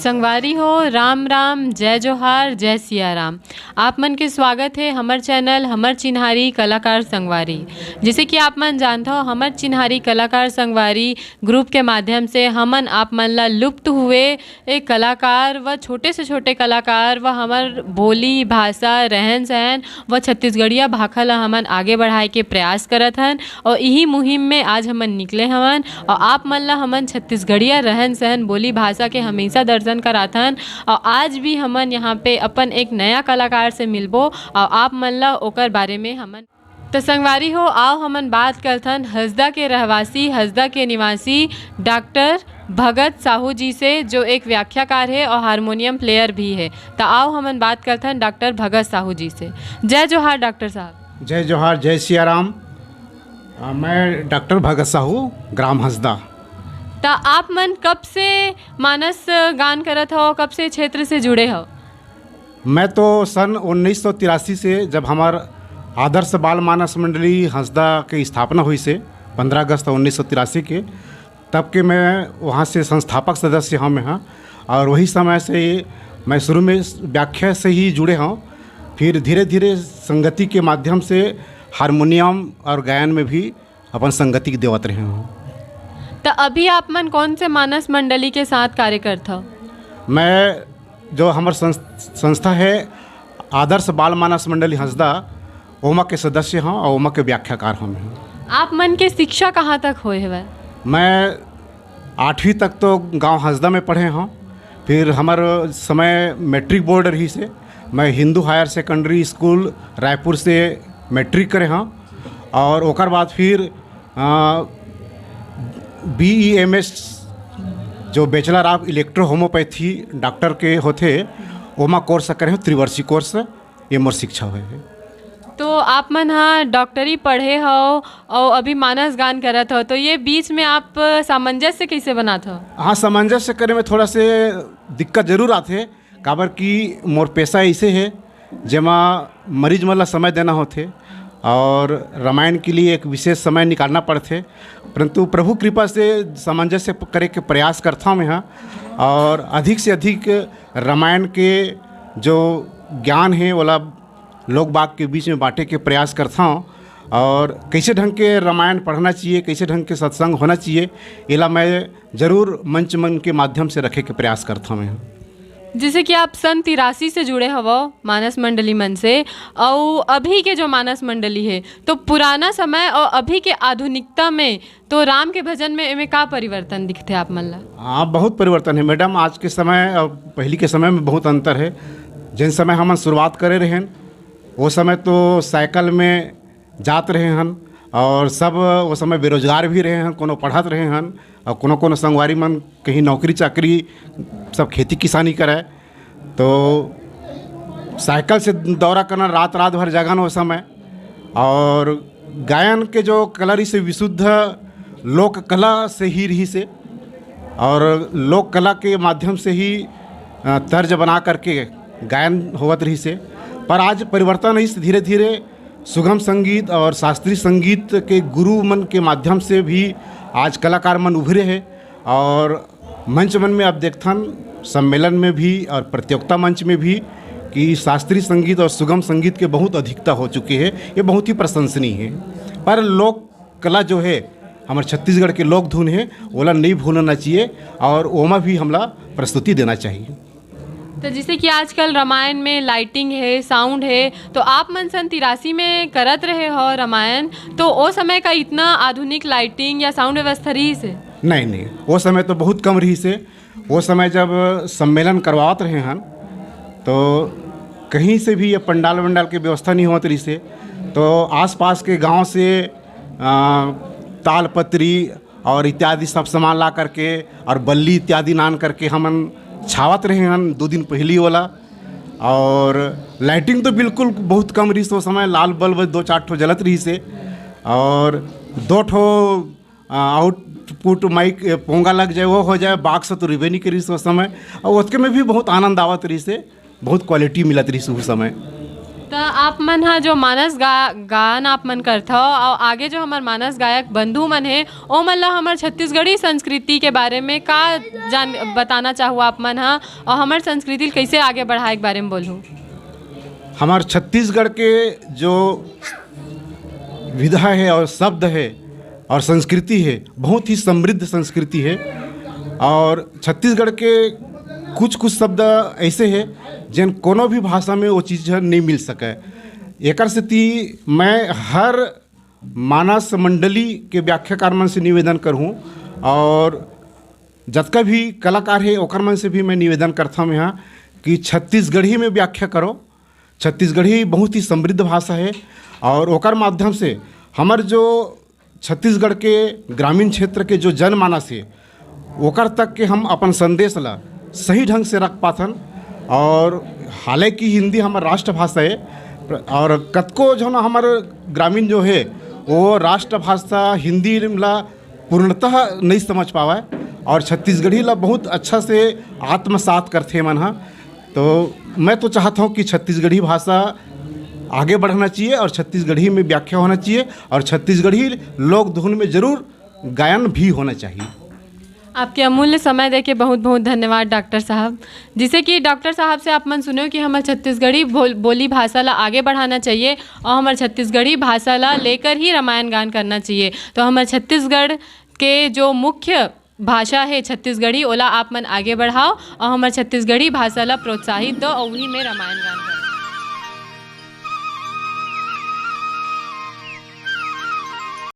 संगवारी हो, राम राम, जय जोहार, जय सिया राम। आप मन के स्वागत है हमर चैनल हमर चिन्हारी कलाकार संगवारी। जैसे कि आप मन जानते हो, हमर चिन्हारी कलाकार संगवारी ग्रुप के माध्यम से हमन आप मन ला लुप्त हुए एक कलाकार व छोटे से छोटे कलाकार व हमर बोली भाषा रहन सहन व छत्तीसगढ़िया भाषा ला हमन आगे बढ़ाए के प्रयास करत हन। और यही मुहिम में आज हमन निकले हवन और आप मन ला हमन छत्तीसगढ़िया रहन सहन बोली भाषा के हमेशा दर्शन कराथन। और आज भी हमन यहाँ पे अपन एक नया कलाकार से मिलबो और आप मन ला ओकर बारे में हमन तो संगवारी हो आओ हमन बात करथन हसदा के रहवासी, हसदा के निवासी डॉक्टर भगत साहू जी से, जो एक व्याख्याकार है और हारमोनियम प्लेयर भी है। तो आओ हमन बात करथन डॉक्टर भगत साहू जी से। जय जोहार डॉक्टर साहब। जय जोहार, जय सिया राम। मैं डॉक्टर भगत साहू, ग्राम हसदा। तो आप मन कब से मानस गान करत हो, कब से क्षेत्र से जुड़े हो? मैं तो सन 1983 से, जब हमार आदर्श बाल मानस मंडली हसदा के स्थापना हुई से 15 अगस्त 1983 के, तब के मैं वहाँ से संस्थापक सदस्य हूँ मैं हाँ। और वही समय से मैं शुरू में व्याख्या से ही जुड़े हूँ, फिर धीरे धीरे संगति के माध्यम से हारमोनियम और गायन में भी अपन संगति देवत रहे हूँ। तो अभी आप मन कौन से मानस मंडली के साथ कार्य करते हो? मैं जो हमार संस्था है आदर्श बाल मानस मंडली हसदा, ओमा के सदस्य हूँ और ओमा के व्याख्याकार हूँ। आप मन के शिक्षा कहाँ तक होए हुए? मैं 8वीं तक तो गांव हसदा में पढ़े हूँ। फिर हमार समय मैट्रिक बोर्ड रही से मैं Hindu higher secondary school Raipur से मैट्रिक करे हूँ। और ओकर बाद फिर BEMS जो bachelor of electro homeopathy doctor के होते ओमा कोर्स करे हो, त्रिवर्षीय कोर्स ये मोर शिक्षा हुए है। तो आप मन हाँ डॉक्टरी पढ़े हो और अभी मानस गान करत हो, तो ये बीच में आप सामंजस्य कैसे बनाते हो? हाँ, सामंजस्य करे में थोड़ा से दिक्कत जरूर आते, काबर कि मोर पैसा ऐसे है जेमा मरीज मन ला समय देना होते और रामायण के लिए एक विशेष समय निकालना पड़ते। परंतु प्रभु कृपा से सामंजस्य करे के प्रयास करता हूँ मैं हाँ। और अधिक से अधिक रामायण के जो ज्ञान है वाला लोग बाग के बीच में बांटे के प्रयास करता हूँ। और कैसे ढंग के रामायण पढ़ना चाहिए, कैसे ढंग के सत्संग होना चाहिए, इला मैं ज़रूर मंच मन के माध्यम से रखे के प्रयास करता हूँ मैं। जैसे कि आप सन 83 से जुड़े हवो मानस मंडली मन से, और अभी के जो मानस मंडली है तो पुराना समय और अभी के आधुनिकता में तो राम के भजन में इनमें का परिवर्तन दिखते आप मन ला? हाँ, बहुत परिवर्तन है मैडम। आज के समय और पहले के समय में बहुत अंतर है। जिन समय हम शुरुआत करे रहे वो समय तो साइकिल में जात रहे हन और सब वो समय बेरोजगार भी रहे हैं, कोनो पढ़त रहे हैं और कोनो संगवारी मन कहीं नौकरी चाकरी, सब खेती किसानी करे। तो साइकिल से दौरा करना, रात रात भर जागन वो समय। और गायन के जो कला रही से विशुद्ध लोक कला से ही रही से, और लोक कला के माध्यम से ही तर्ज बना करके गायन होवत रही से। पर आज परिवर्तन इस धीरे धीरे सुगम संगीत और शास्त्रीय संगीत के गुरु मन के माध्यम से भी आज कलाकार मन उभरे हैं। और मंच मन में अब देखथन सम्मेलन में भी और प्रतियोगिता मंच में भी कि शास्त्रीय संगीत और सुगम संगीत के बहुत अधिकता हो चुकी है। ये बहुत ही प्रशंसनीय है। पर लोक कला जो है हमारे छत्तीसगढ़ के लोक धुन है, ओला नहीं भूलना चाहिए और ओमा भी हमला प्रस्तुति देना चाहिए। तो जैसे कि आजकल रामायण में लाइटिंग है, साउंड है, तो आप मन सन 83 में करत रहे हो रामायण, तो वो समय का इतना आधुनिक लाइटिंग या साउंड व्यवस्था रही से? नहीं, वो समय तो बहुत कम रही से। वो समय जब सम्मेलन करवाते रहे हैं तो कहीं से भी ये पंडाल वंडाल की व्यवस्था नहीं होती रही से। तो आसपास के गांव से तालपत्री और इत्यादि सब सामान ला करके और बल्ली इत्यादि नान करके हमन छावत रहे हैं 2 दिन पहली वाला। और लाइटिंग तो बिल्कुल बहुत कम रही से। समय लाल बल्ब 2-4 ठो जलत रही से और 2 ठो आउटपुट माइक पोंगा लग जाए वो हो जाए, बाक्स तो रिबे नहीं करी उस समय। और उसके में भी बहुत आनंद आवत रही से, बहुत क्वालिटी मिलत रही से उस समय। तो आप मन हा जो मानस गान आप मन करत हो और आगे जो हमार मानस गायक बंधु मन है ओ मन ला हमार छत्तीसगढ़ी संस्कृति के बारे में का बताना चाहूँ आप मन हा और हमार संस्कृति कैसे आगे बढ़ाए के बारे में बोलूँ। हमार छत्तीसगढ़ के जो विधा है और शब्द है और संस्कृति है बहुत ही समृद्ध संस्कृति है और छत्तीसगढ़ के कुछ कुछ शब्द ऐसे हैं जिन कोनो भी भाषा में वो चीज़ नहीं मिल सके। एकर से ती मैं हर मानस मंडली के व्याख्याकार मन से निवेदन करूँ और जतका भी कलाकार है ओकर मन से भी मैं निवेदन करता हूँ यहाँ कि छत्तीसगढ़ी में व्याख्या करो। छत्तीसगढ़ी बहुत ही समृद्ध भाषा है और ओकर माध्यम से हमार जो छत्तीसगढ़ के ग्रामीण क्षेत्र के जो जनमानस है ओकर तक के हम अपन संदेश ला सही ढंग से रख पाथन। और हालांकि हिंदी हमार राष्ट्रभाषा है और कतको जो ना हमार ग्रामीण जो है वो राष्ट्रभाषा हिंदी ला पूर्णतः नहीं समझ पावा और छत्तीसगढ़ी ला बहुत अच्छा से आत्मसात करते मन हा। तो मैं तो चाहता हूँ कि छत्तीसगढ़ी भाषा आगे बढ़ना चाहिए और छत्तीसगढ़ी में व्याख्या होना चाहिए और छत्तीसगढ़ी लोक धुन में ज़रूर गायन भी होना चाहिए। आपके अमूल्य समय देके बहुत बहुत धन्यवाद डॉक्टर साहब। जिसे कि डॉक्टर साहब से आप मन सुनो कि हमारे छत्तीसगढ़ी बोली भाषा ला आगे बढ़ाना चाहिए और हमारे छत्तीसगढ़ी भाषा ला लेकर ही रामायण गान करना चाहिए। तो हमारे छत्तीसगढ़ के जो मुख्य भाषा है छत्तीसगढ़ी ओला आप मन आगे बढ़ाओ और हमारे छत्तीसगढ़ी भाषा ला प्रोत्साहित दो और वही में रामायण गान करो।